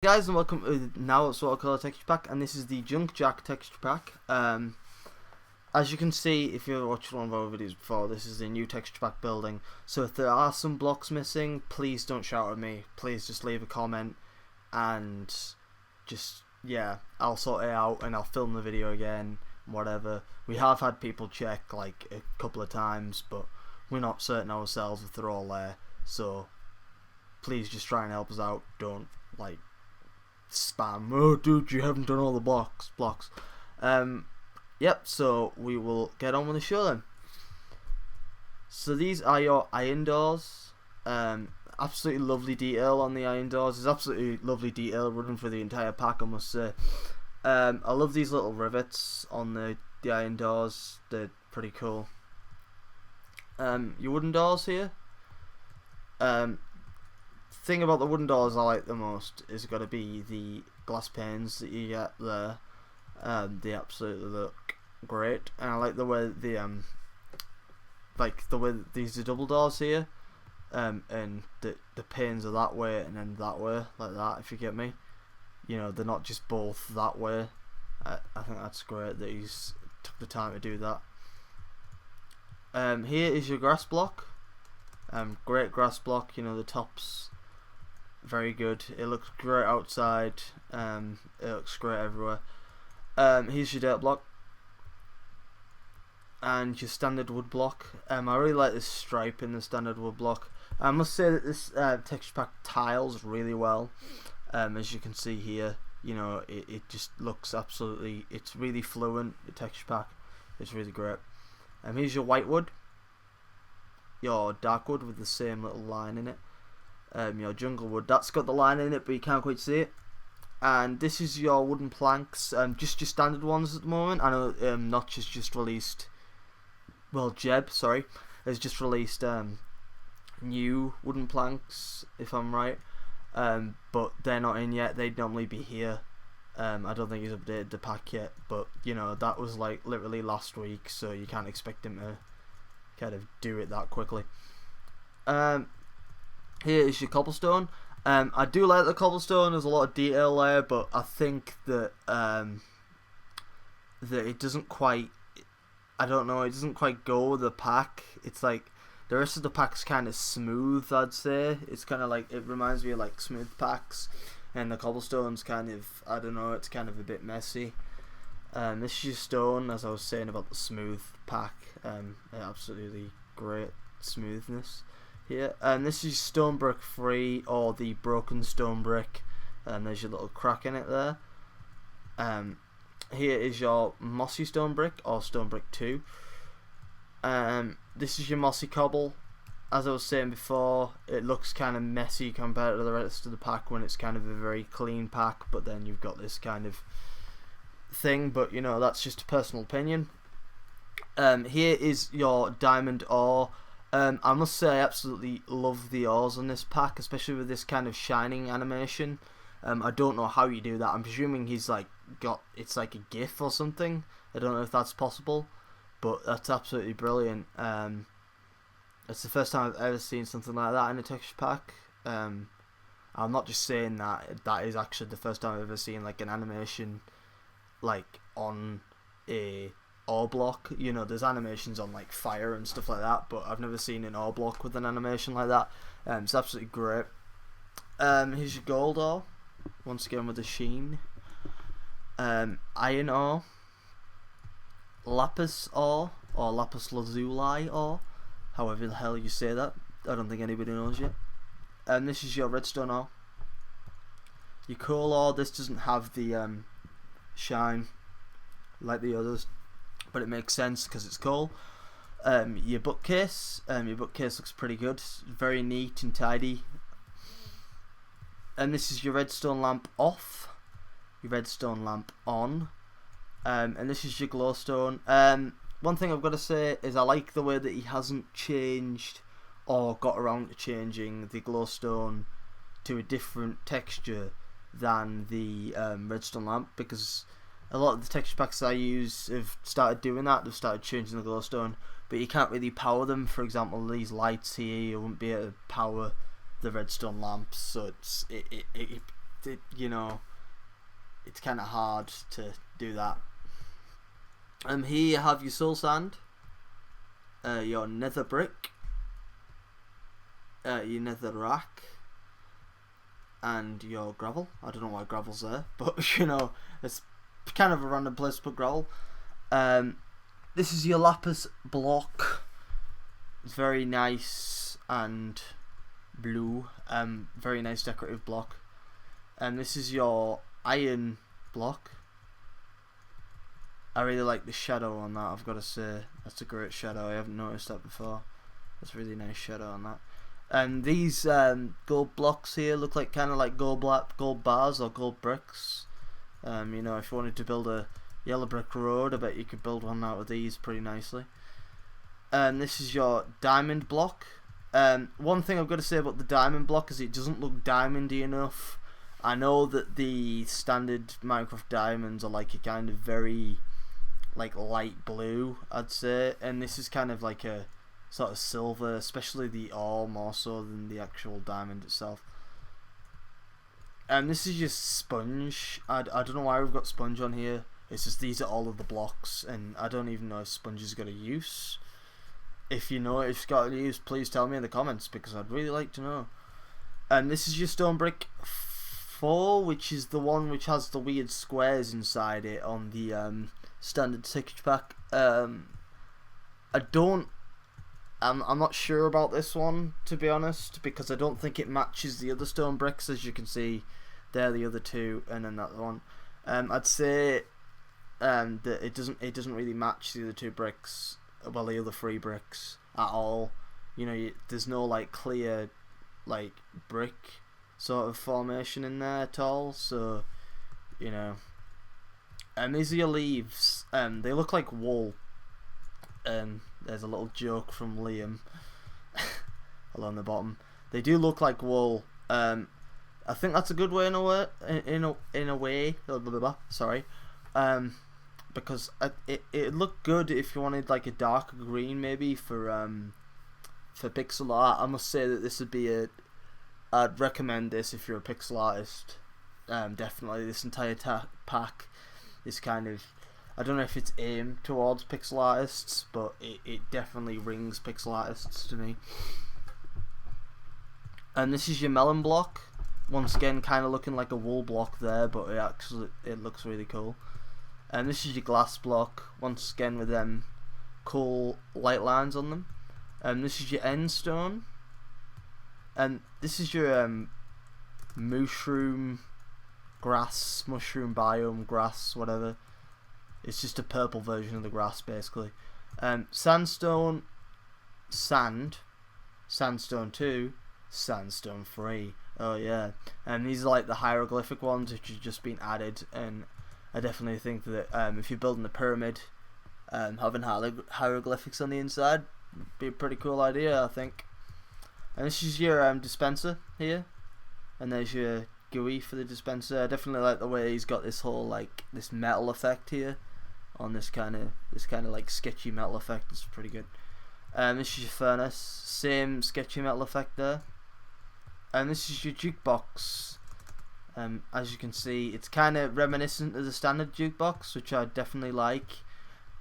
Guys, and welcome to now it's what I call a texture pack, and this is the JunkJack Texture pack. As you can see, if you've watched one of our videos before, this is the new texture pack building. So if there are some blocks missing, please don't shout at me. Please just leave a comment, and just I'll sort it out and I'll film the video again. Whatever. We have had people check like a couple of times, but we're not certain ourselves if they're all there. So please just try and help us out. Don't like spam. Oh, dude, you haven't done all the blocks. Yep. So we will get on with the show then. So these are your iron doors. Absolutely lovely detail on the iron doors. There's absolutely lovely detail running for the entire pack, I must say. I love these little rivets on the iron doors. They're pretty cool. Your wooden doors here. Thing about the wooden doors I like the most is got to be the glass panes that you get there. They absolutely look great, and I like the way these are double doors here, and the panes are that way and then that way, like that. If you get me, you know, they're not just both that way. I think that's great that he's took the time to do that. Here is your grass block. Great grass block. You know, the top's very good. It looks great outside. It looks great everywhere. Here's your dirt block and your standard wood block. I really like this stripe in the standard wood block. I must say that this texture pack tiles really well. As you can see here, you know, it just looks absolutely, it's really fluent. The texture pack, it's really great. Here's your white wood, your dark wood with the same little line in it. Your jungle wood, that's got the line in it but you can't quite see it. And this is your wooden planks, just your standard ones at the moment. I know Notch has just released, well, Jeb, sorry, has just released new wooden planks, if I'm right, but they're not in yet. They'd normally be here. I don't think he's updated the pack yet, but you know, that was like literally last week, so you can't expect him to kind of do it that quickly. Here is your cobblestone. I do like the cobblestone. There's a lot of detail there, but I think that that it doesn't quite, I don't know, it doesn't quite go with the pack. It's like the rest of the pack's kind of smooth, I'd say. It's kind of like, it reminds me of like smooth packs, and the cobblestone's kind of, I don't know, it's kind of a bit messy. This is your stone, as I was saying about the smooth pack. Absolutely great smoothness here. And this is stone brick free, or the broken stone brick, and there's your little crack in it there. Here is your mossy stone brick, or stone brick 2. This is your mossy cobble. As I was saying before, it looks kind of messy compared to the rest of the pack when it's kind of a very clean pack, but then you've got this kind of thing, but you know, that's just a personal opinion. Here is your diamond ore. I must say I absolutely love the ores on this pack, especially with this kind of shining animation. I don't know how you do that. I'm presuming he's like got, it's like a GIF or something. I don't know if that's possible, but that's absolutely brilliant. It's the first time I've ever seen something like that in a texture pack. I'm not just saying that, that is actually the first time I've ever seen like an animation like on a ore block. You know, there's animations on like fire and stuff like that, but I've never seen an ore block with an animation like that. It's absolutely great. Here's your gold ore, once again with the sheen. Iron ore, lapis ore, or lapis lazuli ore, however the hell you say that. I don't think anybody knows yet. This is your redstone ore. Your coal ore, this doesn't have the shine like the others, but it makes sense because it's coal. Your bookcase looks pretty good, very neat and tidy. And this is your redstone lamp off, your redstone lamp on, and this is your glowstone. One thing I've got to say is I like the way that he hasn't changed or got around to changing the glowstone to a different texture than the redstone lamp, because a lot of the texture packs I use have started doing that. They've started changing the glowstone, but you can't really power them. For example, these lights here, you wouldn't be able to power the redstone lamps, so it you know, it's kind of hard to do that. Here you have your soul sand, your nether brick, your nether rack, and your gravel. I don't know why gravel's there, but you know, it's kind of a random place to put gravel. This is your lapis block. It's very nice and blue. Very nice decorative block. And this is your iron block. I really like the shadow on that, I've got to say. That's a great shadow. I haven't noticed that before. That's a really nice shadow on that. And these gold blocks here look like kind of like gold bars or gold bricks. You know, if you wanted to build a yellow brick road, I bet you could build one out of these pretty nicely. This is your diamond block. One thing I've got to say about the diamond block is it doesn't look diamondy enough. I know that the standard Minecraft diamonds are like a kind of very like light blue, I'd say, and this is kind of like a sort of silver, especially the ore more so than the actual diamond itself. And this is just sponge. I don't know why we've got sponge on here. It's just these are all of the blocks, and I don't even know if sponge has got a use. If you know if it's got a use, please tell me in the comments, because I'd really like to know. And this is your stone brick 4, which is the one which has the weird squares inside it on the standard texture pack. I'm not sure about this one, to be honest, because I don't think it matches the other stone bricks. As you can see, they're the other two, and then that one. I'd say that it doesn't really match the other two bricks, well, the other 3 bricks at all. You know, there's no like clear like brick sort of formation in there at all. So, you know, and these are your leaves. They look like wool. There's a little joke from Liam along the bottom. They do look like wool. I think that's a good way in a way. Blah, blah, blah, sorry. Because it looked good if you wanted like a darker green maybe for pixel art. I must say that this would be I'd recommend this if you're a pixel artist. Definitely, this entire pack is kind of, I don't know if it's aimed towards pixel artists, but it definitely rings pixel artists to me. And this is your melon block. Once again, kind of looking like a wool block there, but it looks really cool. And this is your glass block, once again with them cool light lines on them. And this is your end stone. And this is your mushroom biome grass, whatever. It's just a purple version of the grass, basically. Sandstone, sandstone 2, sandstone 3. Oh yeah, and these are like the hieroglyphic ones which have just been added, and I definitely think that if you're building a pyramid, having hieroglyphics on the inside would be a pretty cool idea, I think. And this is your dispenser here, and there's your GUI for the dispenser. I definitely like the way he's got this whole like this metal effect here on this kind of like sketchy metal effect. It's pretty good. This is your furnace, same sketchy metal effect there. And this is your jukebox. As you can see, it's kind of reminiscent of the standard jukebox, which I definitely like.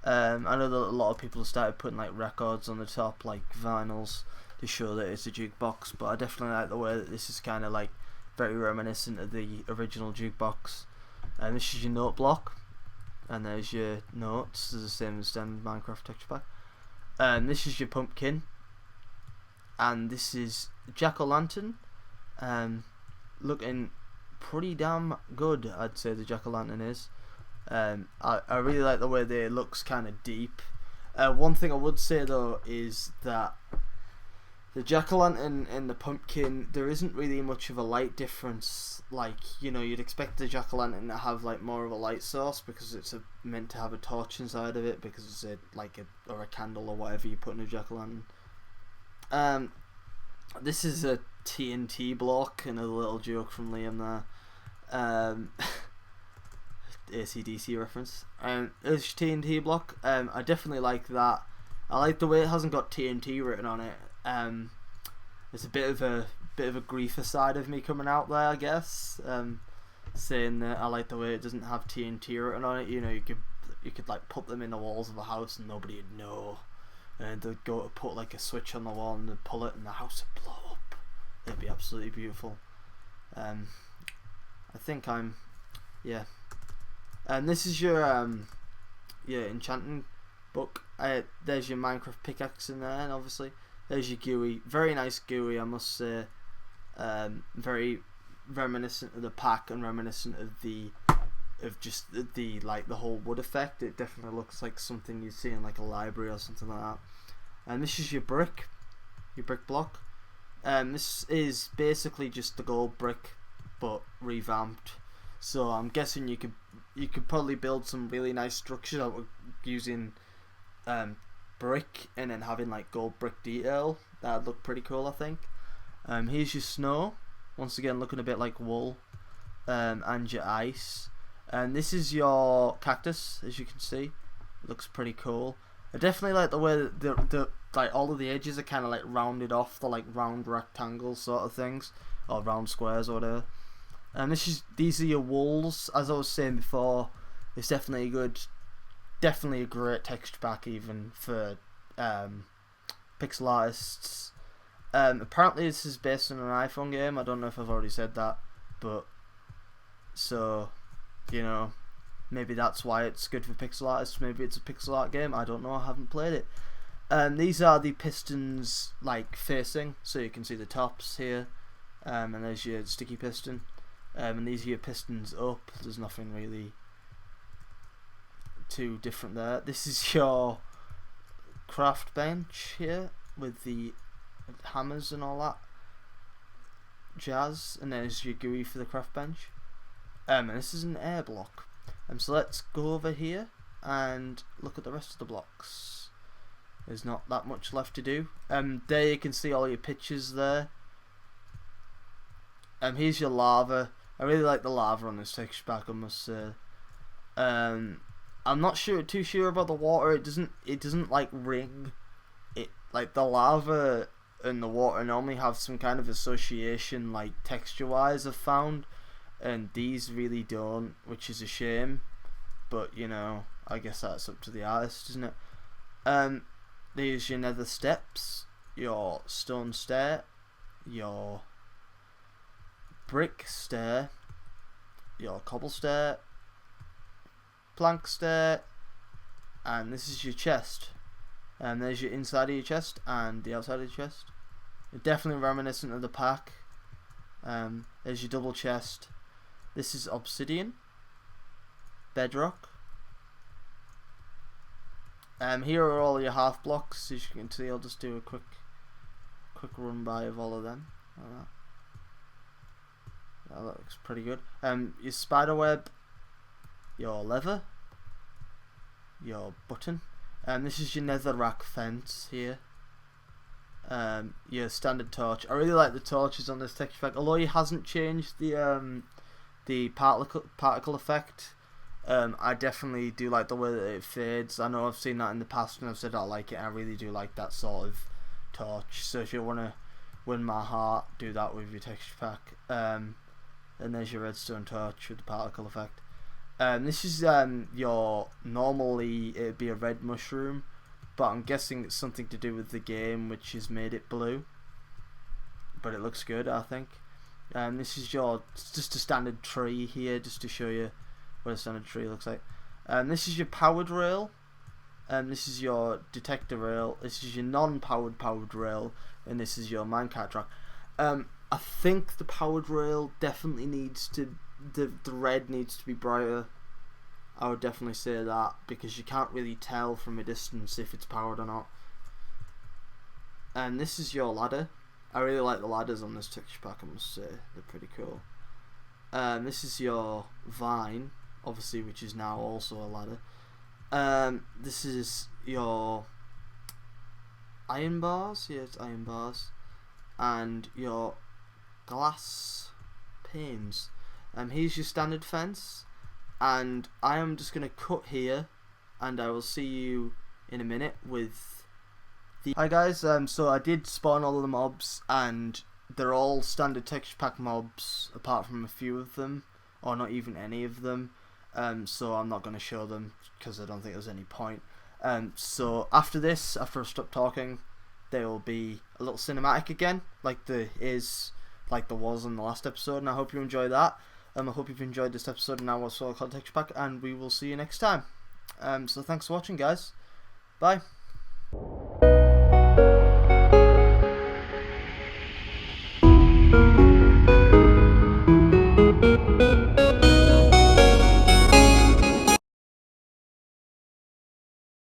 I know that a lot of people have started putting like records on the top, like vinyls, to show that it's a jukebox, but I definitely like the way that this is kind of like very reminiscent of the original jukebox. And this is your note block, and there's your notes. They're the same as standard Minecraft texture pack. And this is your pumpkin, and this is jack-o'-lantern. Looking pretty damn good, I'd say the jack-o'-lantern is. I really like the way that it looks kind of deep. One thing I would say though is that the jack-o'-lantern and the pumpkin, there isn't really much of a light difference. Like, you know, you'd expect the jack-o'-lantern to have like more of a light source because it's meant to have a torch inside of it, because it's or a candle or whatever you put in a jack-o'-lantern. This is a TNT block, and a little joke from Liam there. AC/DC reference. It's TNT block. I definitely like that. I like the way it hasn't got TNT written on it. There's a bit of a griefer side of me coming out there, I guess. saying that I like the way it doesn't have TNT written on it. You know, you could like put them in the walls of a house and nobody would know, and they'd go to put like a switch on the wall and they'd pull it and the house would blow up. It'd be absolutely beautiful. I think yeah. And this is your enchanting book. There's your Minecraft pickaxe in there, and obviously there's your GUI. Very nice GUI, I must say. Very reminiscent of the pack and reminiscent of just the like the whole wood effect. It definitely looks like something you'd see in like a library or something like that. And this is your brick block. This is basically just the gold brick but revamped. So I'm guessing you could probably build some really nice structures out of using brick and then having like gold brick detail. That'd look pretty cool, I think. Here's your snow, once again looking a bit like wool, and your ice. And this is your cactus, as you can see. It looks pretty cool. I definitely like the way that the like all of the edges are kind of like rounded off, the like round rectangles sort of things, or round squares or whatever. And these are your wools, as I was saying before. It's definitely a great texture pack even for pixel artists. Apparently this is based on an iPhone game. I don't know if I've already said that, but so you know, maybe that's why it's good for pixel artists. Maybe it's a pixel art game. I don't know. I haven't played it. These are the pistons like facing, so you can see the tops here, and there's your sticky piston. And these are your pistons up. There's nothing really too different there. This is your craft bench here with the hammers and all that jazz, and there's your GUI for the craft bench. And this is an air block. So let's go over here and look at the rest of the blocks. There's not that much left to do. There you can see all your pictures there. Here's your lava. I really like the lava on this texture pack, I must say. I'm not too sure about the water. It doesn't like ring. It like the lava and the water normally have some kind of association, like texture wise, I've found, and these really don't, which is a shame. But you know, I guess that's up to the artist, isn't it? There's your nether steps, your stone stair, your brick stair, your cobble stair, plank stair, and this is your chest. And there's your inside of your chest and the outside of your chest. It's definitely reminiscent of the pack. There's your double chest. This is obsidian, bedrock. Here are all your half blocks. As you can see, I'll just do a quick run by of all of them. Like that. That looks pretty good. Your spider web, your lever, your button. This is your netherrack fence here. Your standard torch. I really like the torches on this texture pack, although he hasn't changed the particle effect. I definitely do like the way that it fades. I know I've seen that in the past and I've said I like it. I really do like that sort of torch. So if you want to win my heart, do that with your texture pack. And there's your redstone torch with the particle effect. This is your, normally it'd be a red mushroom, but I'm guessing it's something to do with the game which has made it blue. But it looks good, I think. This is just a standard tree here, just to show you what a standard tree looks like. This is your powered rail. This is your detector rail. This is your non-powered rail, and this is your minecart track. I think the powered rail definitely needs to, the red needs to be brighter. I would definitely say that, because you can't really tell from a distance if it's powered or not. And this is your ladder. I really like the ladders on this texture pack, I must say. They're pretty cool. This is your vine, obviously, which is now also a ladder. This is your iron bars. Yeah, it's iron bars. And your glass panes. Here's your standard fence, and I am just going to cut here, and I will see you in a minute with the... Hi guys, so I did spawn all of the mobs, and they're all standard texture pack mobs apart from a few of them. or not even any of them. So I'm not going to show them because I don't think there's any point. So after this, after I stop talking, there will be a little cinematic again, like there was in the last episode, and I hope you enjoy that. I hope you've enjoyed this episode, and now we'll sort of texture pack, and we will see you next time. So thanks for watching, guys. Bye.